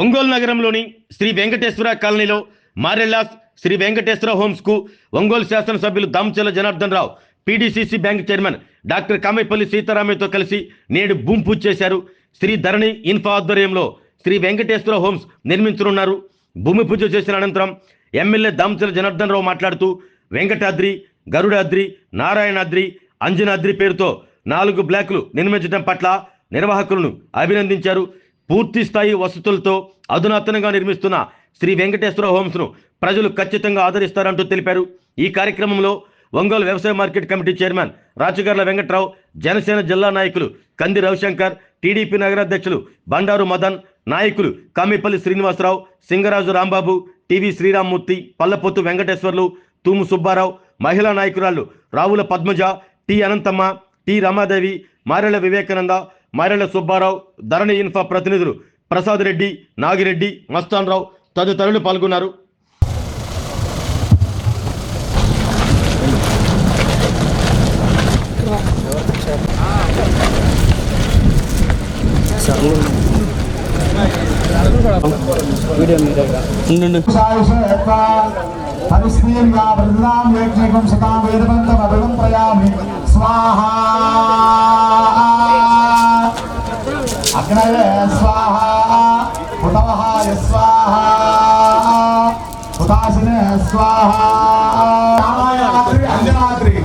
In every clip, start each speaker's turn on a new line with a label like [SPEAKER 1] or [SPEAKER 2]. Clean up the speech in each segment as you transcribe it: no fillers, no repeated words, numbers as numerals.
[SPEAKER 1] ఒంగోలు నగరంలోని శ్రీ వెంకటేశ్వర కాలనీలో మారెల్లాస్ శ్రీ వెంకటేశ్వర హోమ్స్ కు ఒంగోలు శాసనసభ్యులు Damacharla Janardhan Rao, PDCC bank chairman doctor Kamepalli సీతారామయ్యతో కలిసి నేడు భూమి పూజ చేశారు. శ్రీ ధరణి ఇన్ఫా ఆధ్వర్యంలో శ్రీ వెంకటేశ్వర హోమ్స్ నిర్మించనున్నారు. భూమి పూజ చేసిన అనంతరం ఎమ్మెల్యే దామచర్ల జనార్దన్ రావు మాట్లాడుతూ వెంకటాద్రి, గరుడాద్రి, నారాయణాద్రి, అంజనాద్రి పేరుతో 4 బ్లాకులు నిర్మించడం పట్ల నిర్వాహకులను అభినందించారు. పూర్తి స్థాయి వసతులతో అధునాతనంగా నిర్మిస్తున్న శ్రీ వెంకటేశ్వర హోమ్స్ ను ప్రజలు ఖచ్చితంగా ఆదరిస్తారంటూ తెలిపారు. ఈ కార్యక్రమంలో ఒంగోలు వ్యవసాయ market committee chairman Rachagarla Venkatrao, Janasena జిల్లా నాయకులు కంది రవిశంకర్, టీడీపీ నగరాధ్యక్షులు బండారు మదన్, నాయకులు కామేపల్లి శ్రీనివాసరావు, సింగరాజు రాంబాబు, టీవీ శ్రీరామ్మూర్తి, పల్లపోతు వెంకటేశ్వర్లు, తూము సుబ్బారావు, మహిళా నాయకురాళ్లు రావుల పద్మజ, టి అనంతమ్మ, టి రమాదేవి, మారెళ్ల వివేకానంద, మారెళ్ల సుబ్బారావు, ధరణి ఇన్ఫా ప్రతినిధులు ప్రసాద్ రెడ్డి, నాగిరెడ్డి, మస్తాన్ రావు తదితరులు పాల్గొన్నారు.
[SPEAKER 2] स्वाहा अग्नये स्वाहा हुतवहाय स्वाहा हुताशिने स्वाहा रामायाद्रि अंजनाद्रि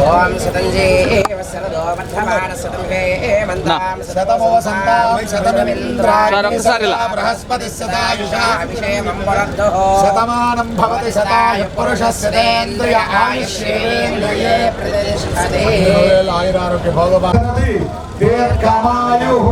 [SPEAKER 3] ओम सतंजे वसरदो मध्यमान सतंगे मंताम
[SPEAKER 2] शतमो संताम शतमिन्द्राग्नि सदा बृहस्पति सदायुषा
[SPEAKER 3] अभिषेकं वरदो
[SPEAKER 2] शतमानं भवति शताय पुरुषस्येन्द्रिय आयुष्येन्द्रिये प्रतिष्ठते आयुरारोग्य भगवती दीर्घमायुः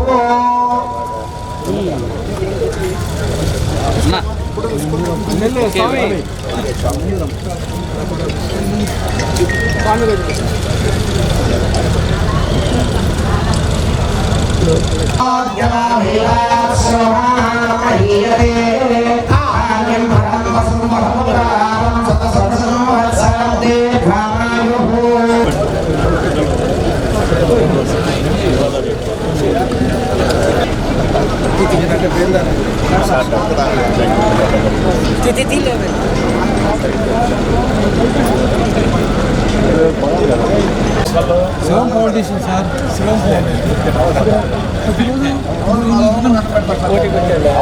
[SPEAKER 4] శివం ఫౌండేషన్ సార్, శివం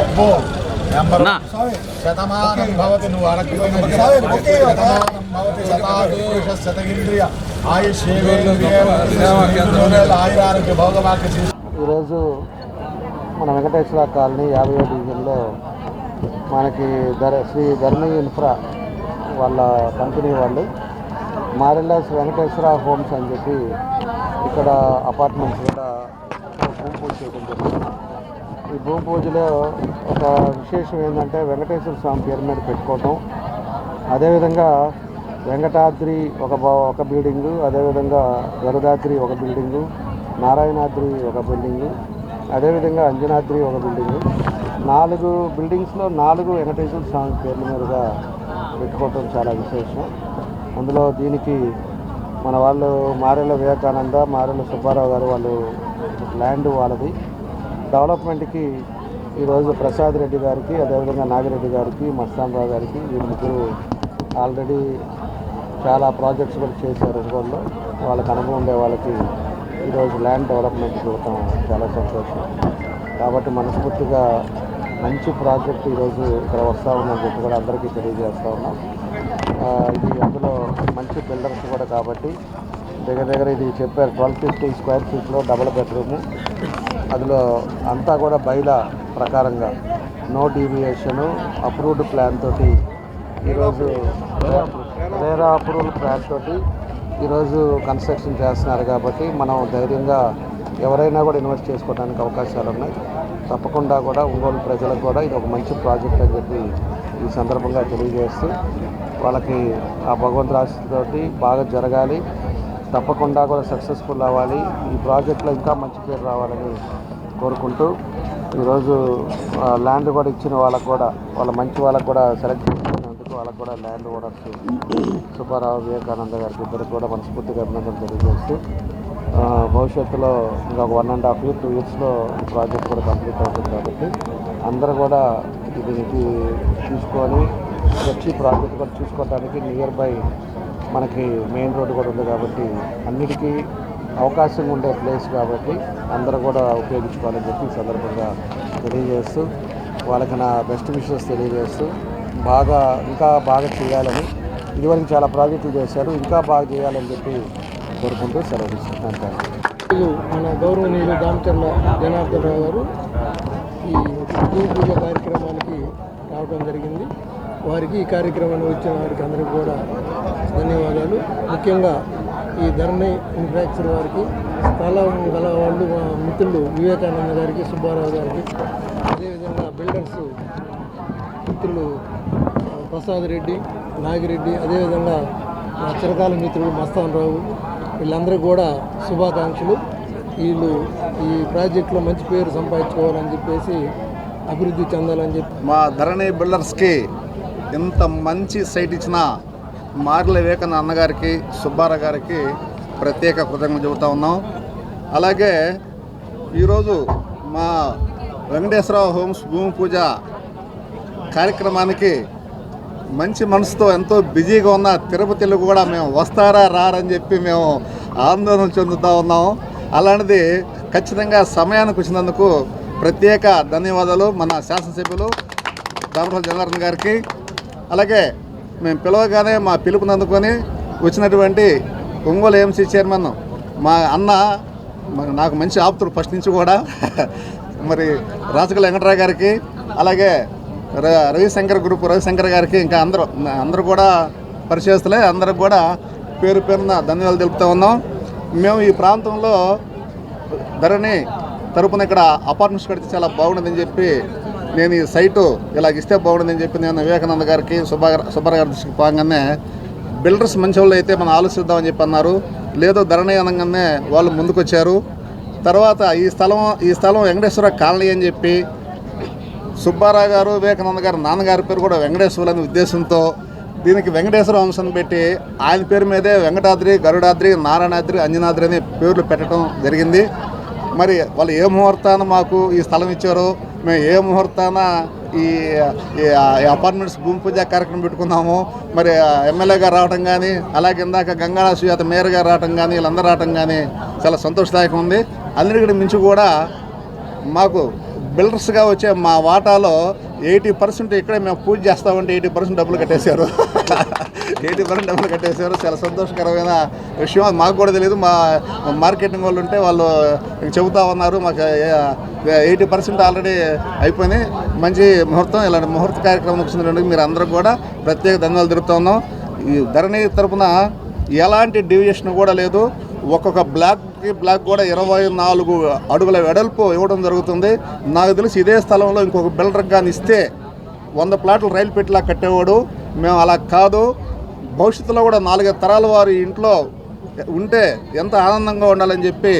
[SPEAKER 2] అబ్బో శతమానం భవతి నువ్వు శతేంద్రియ ఆయురారోగ్య భోగవాక్య.
[SPEAKER 5] ఈరోజు మన వెంకటేశ్వర కాలనీ 50వ డివిజన్లో మనకి శ్రీ ధరణి ఇన్ఫ్రా వాళ్ళ కంపెనీ వాళ్ళు మారెల్లాస్ వెంకటేశ్వర హోమ్స్ అని చెప్పి ఇక్కడ అపార్ట్మెంట్స్ కూడా భూమి పూజ చేయడం జరిగింది. ఈ భూమి పూజలో ఒక విశేషం ఏంటంటే వెంకటేశ్వర స్వామి పేరు మీద పెట్టుకోవటం, అదేవిధంగా వెంకటాద్రి ఒక బిల్డింగు, అదేవిధంగా గరుడాద్రి ఒక బిల్డింగు, నారాయణాద్రి ఒక బిల్డింగు, అదేవిధంగా అంజనాద్రి ఒక బిల్డింగు, 4 బిల్డింగ్స్లో 4 వెంకటేశ్వర స్వామి పేర్ల మీదుగా పెట్టుకోవటం చాలా విశేషం. అందులో దీనికి మన వాళ్ళు మారెళ్ల వివేకానంద, మారెళ్ల సుబ్బారావు గారు వాళ్ళు ల్యాండ్ వాళ్ళది డెవలప్మెంట్కి ఈరోజు ప్రసాద్ రెడ్డి గారికి, అదేవిధంగా నాగిరెడ్డి గారికి, మస్తాన్ రావు గారికి, వీళ్ళు ముగ్గురు ఆల్రెడీ చాలా ప్రాజెక్ట్స్ కూడా చేశారు ఒంగోలులో. వాళ్ళకి అనుభవం ఉండే వాళ్ళకి ఈరోజు ల్యాండ్ డెవలప్మెంట్కి ఇవ్వటం చాలా సంతోషం. కాబట్టి మనస్ఫూర్తిగా మంచి ప్రాజెక్ట్ ఈరోజు ఇక్కడ వస్తూ ఉందని చెప్పి కూడా అందరికీ తెలియజేస్తూ ఉన్నాం. ఇది అందులో మంచి బిల్డర్స్ కూడా కాబట్టి దగ్గర ఇది చెప్పారు 1250 స్క్వేర్ ఫీట్లో డబుల్ బెడ్రూము. అందులో అంతా కూడా బైలా ప్రకారంగా నో డీవియేషను, అప్రూవ్డ్ ప్లాన్ తోటి ఈరోజు రేరా అప్రూవల్ ప్లాన్ తోటి ఈరోజు కన్స్ట్రక్షన్ చేస్తున్నారు. కాబట్టి మనం ధైర్యంగా ఎవరైనా కూడా ఇన్వెస్ట్ చేసుకోవడానికి అవకాశాలు ఉన్నాయి. తప్పకుండా కూడా ఒంగోలు ప్రజలకు కూడా ఇది ఒక మంచి ప్రాజెక్ట్ అని చెప్పి ఈ సందర్భంగా తెలియజేస్తూ వాళ్ళకి ఆ భగవంతుడి ఆశీస్సుతోటి బాగా జరగాలి, తప్పకుండా కూడా సక్సెస్ఫుల్ అవ్వాలి, ఈ ప్రాజెక్ట్లో ఇంకా మంచి పేరు రావాలని కోరుకుంటూ ఈరోజు ల్యాండ్ కూడా ఇచ్చిన వాళ్ళకు కూడా వాళ్ళ మంచి వాళ్ళకు కూడా సెలెక్ట్ చేసుకున్నందుకు వాళ్ళకు కూడా ల్యాండ్ ఓనర్స్ సుబ్బారావు వివేకానంద గారికి ఇద్దరికి కూడా మనస్ఫూర్తిగా అభినందనలు తెలియజేస్తూ భవిష్యత్తులో ఇంకా 1.5 years 2 yearsలో ఈ ప్రాజెక్ట్ కూడా కంప్లీట్ అవుతుంది కాబట్టి అందరూ కూడా దీనికి తీసుకొని వచ్చి ప్రాజెక్ట్ కూడా చూసుకోవడానికి నియర్ బై మనకి మెయిన్ రోడ్డు కూడా ఉంది కాబట్టి అన్నిటికీ అవకాశం ఉండే ప్లేస్ కాబట్టి అందరూ కూడా ఉపయోగించుకోవాలని చెప్పి ఈ సందర్భంగా తెలియజేస్తూ వాళ్ళకి నా బెస్ట్ విషెస్ తెలియజేస్తూ ఇంకా బాగా చేయాలని ఇదివరకు చాలా ప్రాజెక్టులు చేశారు ఇంకా బాగా చేయాలని చెప్పి కోరుకుంటూ సెలవు తీసుకుంటాను.
[SPEAKER 4] మన గౌరవనీయులు దామచర్ల జనార్దన్ రావు గారు ఈ భూమి పూజ కార్యక్రమానికి రావడం జరిగింది. వారికి ఈ కార్యక్రమాన్ని వచ్చిన వారికి అందరికీ కూడా ధన్యవాదాలు. ముఖ్యంగా ఈ ధరణి ఇన్ఫ్రాస్ట్రక్చర్ వారికి, స్థలం గల వాళ్ళు మా మిత్రులు వివేకానంద గారికి, సుబ్బారావు గారికి, అదేవిధంగా బిల్డర్స్ మిత్రులు ప్రసాద్ రెడ్డి, నాగిరెడ్డి, అదేవిధంగా మా చిరకాల మిత్రుడు మస్తాన్ రావు, వీళ్ళందరూ కూడా శుభాకాంక్షలు. వీళ్ళు ఈ ప్రాజెక్టులో మంచి పేరు సంపాదించుకోవాలని చెప్పేసి, అభివృద్ధి చెందాలని చెప్పి
[SPEAKER 6] మా ధరణి బిల్డర్స్కి ఇంత మంచి సైట్ ఇచ్చిన మార్ల వివేకానంద అన్నగారికి, సుబ్బారావు గారికి ప్రత్యేక కృతజ్ఞతలు చెబుతూ ఉన్నాం. అలాగే ఈరోజు మా వెంకటేశ్వరరావు హోమ్స్ భూమి పూజ కార్యక్రమానికి మంచి మనసుతో ఎంతో బిజీగా ఉన్న తిరుపతిలో కూడా మేము వస్తారా రారని చెప్పి మేము ఆందోళన చెందుతూ ఉన్నాం. అలాంటిది ఖచ్చితంగా సమయానికి వచ్చినందుకు ప్రత్యేక ధన్యవాదాలు మన శాసనసభ్యులు దామచర్ల జనార్దన్ గారికి. అలాగే మేము పిలవగానే మా పిలుపుని అందుకొని వచ్చినటువంటి ఒంగోలు ఏఎంసీ చైర్మన్ మా అన్న, నాకు మంచి ఆప్తుడు ఫస్ట్ నుంచి కూడా మరి రాచకల వెంకటరావు గారికి, అలాగే రవిశంకర్ గ్రూప్ రవిశంకర్ గారికి, ఇంకా అందరూ కూడా పరిచయస్తులే, అందరికి కూడా పేరు పేరున ధన్యవాదాలు తెలుపుతూ ఉన్నాం. మేము ఈ ప్రాంతంలో ధరణి తరపున ఇక్కడ అపార్ట్మెంట్స్ కడితే చాలా బాగుంటుందని చెప్పి, నేను ఈ సైటు ఇలాగ ఇస్తే బాగుంటుందని చెప్పి నేను వివేకానంద గారికి, సుబ్బారావు గారి దృష్టికి పోగానే బిల్డర్స్ మంచి వాళ్ళు అయితే మనం ఆలోచిద్దామని చెప్పి అన్నారు. లేదు ధరణి అనగానే వాళ్ళు ముందుకొచ్చారు. తర్వాత ఈ స్థలం వెంకటేశ్వర కాలనీ అని చెప్పి సుబ్బారావు గారు, వివేకానంద గారు నాన్నగారి పేరు కూడా వెంకటేశ్వరులు అనే ఉద్దేశంతో దీనికి వెంకటేశ్వర వంశం పెట్టి ఆయన పేరు మీదే వెంకటాద్రి, గరుడాద్రి, నారాయణాద్రి, అంజనాద్రి అనే పేర్లు పెట్టడం జరిగింది. మరి వాళ్ళు ఏ ముహూర్తాన మాకు ఈ స్థలం ఇచ్చారో, మేము ఏ ముహూర్తాన ఈ అపార్ట్మెంట్స్ భూమి పూజ కార్యక్రమం పెట్టుకున్నాము. మరి ఎమ్మెల్యే గారు రావడం కానీ, అలాగే ఇందాక గంగాళ సుజాత మేయర్ గారు రావడం కానీ, వీళ్ళందరూ రావడం కానీ చాలా సంతోషదాయకం ఉంది. అన్నిటికీ మించి కూడా మాకు బిల్డర్స్గా వచ్చే మా వాటాలో 80% ఇక్కడే మేము పూజ చేస్తామంటే 80% డబ్బులు కట్టేశారు. 80% డబ్బులు కట్టేశారు. చాలా సంతోషకరమైన విషయం. మాకు కూడా తెలియదు, మా మార్కెటింగ్ వాళ్ళు ఉంటే వాళ్ళు చెబుతా ఉన్నారు. మాకు 80% ఆల్రెడీ అయిపోయినాయి. మంచి ముహూర్తం. ఇలాంటి ముహూర్త కార్యక్రమం వచ్చినందుకు మీరు అందరూ కూడా ప్రత్యేక ధన్యవాదాలు తెలుపుతా ఉన్నాం. ఈ ధరణి తరపున ఎలాంటి డివియేషన్ కూడా లేదు. ఒక్కొక్క బ్లాక్ కూడా 24 అడుగుల వెడల్పు ఇవ్వడం జరుగుతుంది. నాకు తెలిసి ఇదే స్థలంలో ఇంకొక బిల్డర్ కానీ ఇస్తే 100 ప్లాట్లు రైలు పెట్టిలా కట్టేవాడు. మేము అలా కాదు. భవిష్యత్తులో కూడా 4 తరాల వారి ఇంట్లో ఉంటే ఎంత ఆనందంగా ఉండాలని చెప్పి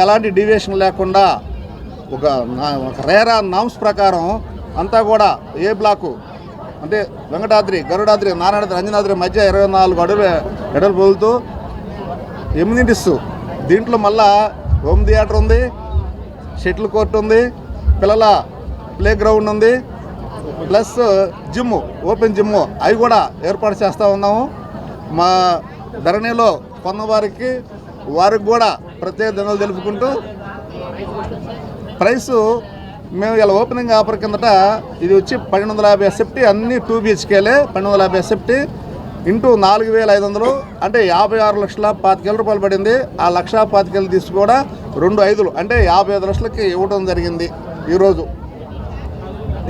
[SPEAKER 6] ఎలాంటి డీవియేషన్ లేకుండా ఒక రేరా నామ్స్ ప్రకారం అంతా కూడా ఏ బ్లాకు అంటే వెంకటాద్రి, గరుడాద్రి, నారాయణాద్రి, అంజనాద్రి మధ్య 24 అడుగుల వెడల్పు వదులుతూ ఎమ్యూనిటీస్. దీంట్లో మళ్ళా హోమ్ థియేటర్ ఉంది, షటిల్ కోర్ట్ ఉంది, పిల్లల ప్లే గ్రౌండ్ ఉంది, ప్లస్ జిమ్, ఓపెన్ జిమ్ అవి కూడా ఏర్పాటు చేస్తూ ఉన్నాము. మా ధరణిలో కొన్నవారికి కూడా ప్రత్యేక ధన్యవాదాలు తెలుపుకుంటూ, ప్రైసు మేము ఇలా ఓపెనింగ్ ఆఫర్ కిందట ఇది వచ్చి 1250 ఎస్ఎఫ్టీ, అన్నీ 2 BHKలే. 1250 ఎస్ఎఫ్టీ ఇంటూ 4500 అంటే 56,25,000 రూపాయలు పడింది. ఆ 1,25,000 తీసి కూడా 2 5లు అంటే 55 లక్షలకి ఇవ్వడం జరిగింది ఈరోజు.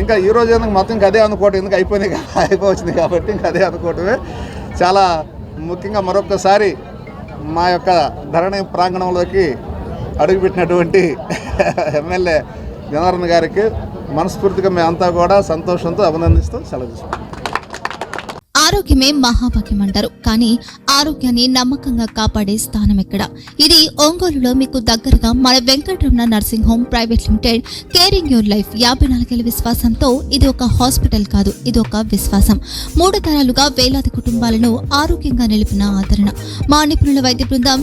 [SPEAKER 6] ఇంకా ఈరోజు ఎందుకు మొత్తం ఇంకా అదే అనుకోవటం, ఎందుకు అయిపోయింది కాబట్టి ఇంకా అదే అనుకోవటమే. చాలా ముఖ్యంగా మరొకసారి మా యొక్క ధరణి ప్రాంగణంలోకి అడుగుపెట్టినటువంటి ఎమ్మెల్యే జనార్దన్ గారికి మనస్ఫూర్తిగా మేమంతా కూడా సంతోషంతో అభినందిస్తూ సెలవు తీసుకుంటాం.
[SPEAKER 7] ఆరోగ్యమే మహాభాగ్యం అంటారు, కానీ ఆరోగ్యాన్ని నమ్మకంగా కాపాడే స్థానం ఎక్కడ? ఇది ఒంగోలులో మీకు దగ్గరగా మన Venkataramana nursing home private limited. Caring your life 54 ఏళ్ల విశ్వాసంతో ఇది ఒక హాస్పిటల్ కాదు, ఇది ఒక విశ్వాసం. 3 తరాలుగా వేలాది కుటుంబాలను ఆరోగ్యంగా నిలిపిన ఆదరణ. మా నిపుణుల వైద్య బృందం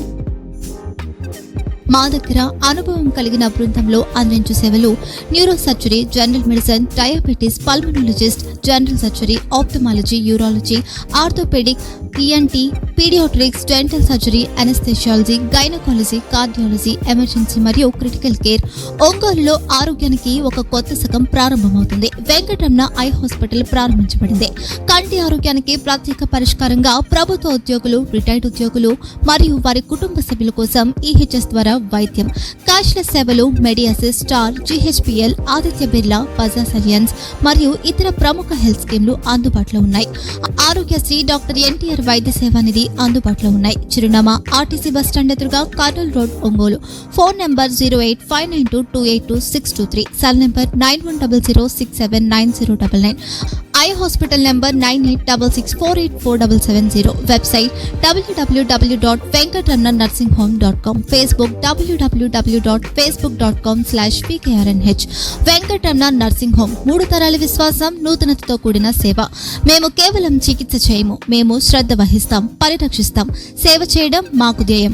[SPEAKER 7] మా దగ్గర అనుభవం కలిగిన బృందంలో అందించే సేవలు neuro surgery, general medicine, diabetes, pulmonologist, general surgery, ophthalmology, urology, orthopedic, ENT, pediatrics, dental surgery, anaesthesiology, gynaecology, cardiology, emergency మరియు క్రిటికల్ కేర్. ఒంగోలులో ఆరోగ్యానికి ఒక కొత్త శకం ప్రారంభమవుతుంది. వెంకటరమణ ఐ హాస్పిటల్ ప్రారంభించబడింది. కంటి ఆరోగ్యానికి ప్రత్యేక పరిష్కారంగా ప్రభుత్వ ఉద్యోగులు, రిటైర్డ్ ఉద్యోగులు మరియు వారి కుటుంబ సభ్యుల కోసం EHS ద్వారా వైద్యం, క్యాష్లెస్ సేవలు, Mediassist, star, GHPL, Aditya Birla, Bajaj Allianz మరియు ఇతర ప్రముఖ హెల్త్ స్కీమ్లు అందుబాటులో ఉన్నాయి. ఆరోగ్యశ్రీ, డాక్టర్ NTR వైద్య సేవా నిధి అందుబాటులో ఉన్నాయి. చిరునామా RTC బస్ స్టాండ్ ఎదురుగా, Kurnool road, Ongole. Phone number 08592282623, cell number 9100679099, eye hospital number 9866484770, website www.venkatramanarsinghome.com, Facebook www.facebook.com/VKRNH. Venkataramana nursing home, 3 తరాల విశ్వాసం, నూతనతతో కూడిన సేవ. మేము కేవలం చికిత్స చేయము, మేము శ్రద్ధ వహిస్తాం, పరిరక్షిస్తాం. సేవ చేయడం మాకు ధ్యేయం.